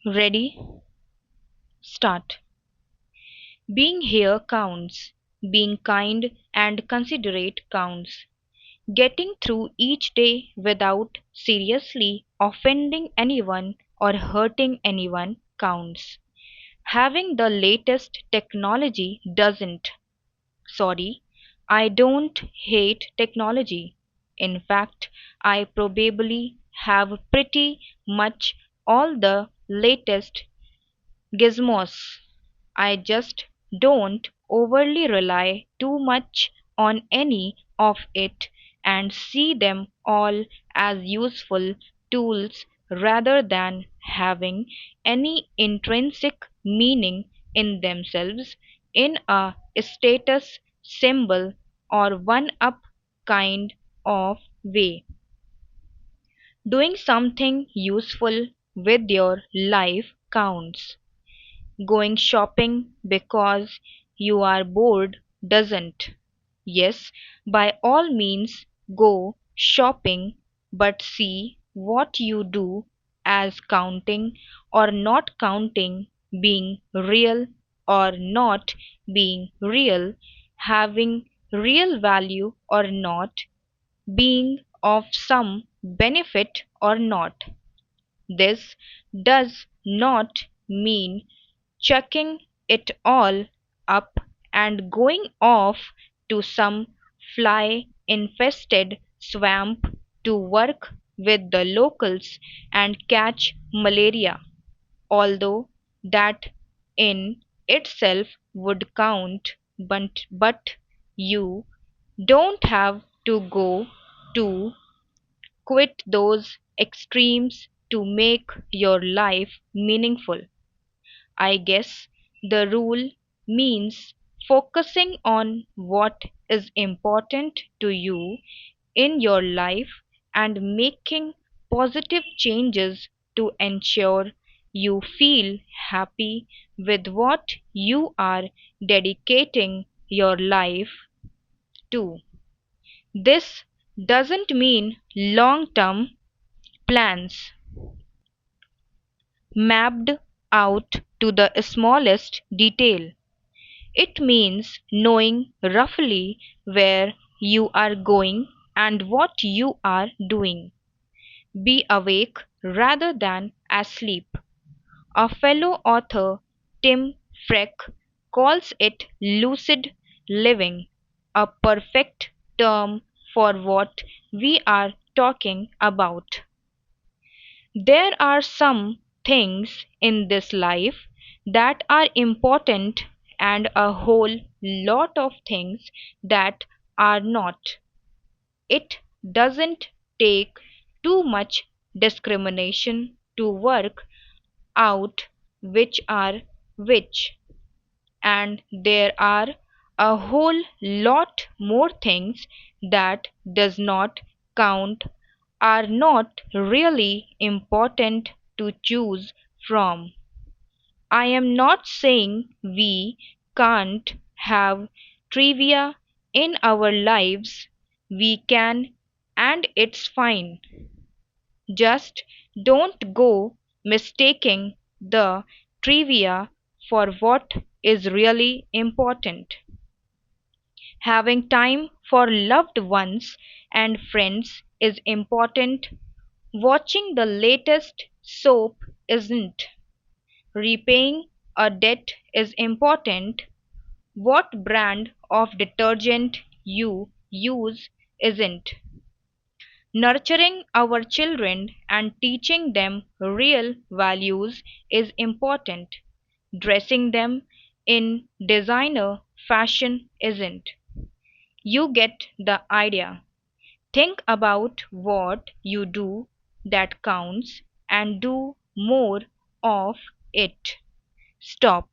Ready? Start. Being here counts. Being kind and considerate counts. Getting through each day without seriously offending anyone or hurting anyone counts. Having the latest technology doesn't. Sorry, I don't hate technology. In fact, I probably have pretty much all the latest gizmos. I just don't overly rely too much on any of it and see them all as useful tools rather than having any intrinsic meaning in themselves in a status symbol or one up kind of way. Doing something useful with your life counts. Going shopping because you are bored doesn't. Yes, by all means go shopping, but see what you do as counting or not counting, being real or not being real, having real value or not, being of some benefit or not. This does not mean chucking it all up and going off to some fly infested swamp to work with the locals and catch malaria, although that in itself would count, but you don't have to go to quit those extremes to make your life meaningful. I guess the rule means focusing on what is important to you in your life and making positive changes to ensure you feel happy with what you are dedicating your life to. This doesn't mean long term plans mapped out to the smallest detail. It means knowing roughly where you are going and what you are doing. Be awake rather than asleep. A fellow author, Tim Freck, calls it lucid living, a perfect term for what we are talking about. There are some things in this life that are important and a whole lot of things that are not. It doesn't take too much discrimination to work out which are which, and there are a whole lot more things that does not count, are not really important to choose from. I am not saying we can't have trivia in our lives. We can, and it's fine. Just don't go mistaking the trivia for what is really important. Having time for loved ones and friends is important. Watching the latest soap isn't. Repaying a debt is important. What brand of detergent you use isn't. Nurturing our children and teaching them real values is important. Dressing them in designer fashion isn't. You get the idea. Think about what you do that counts and do more of it. Stop.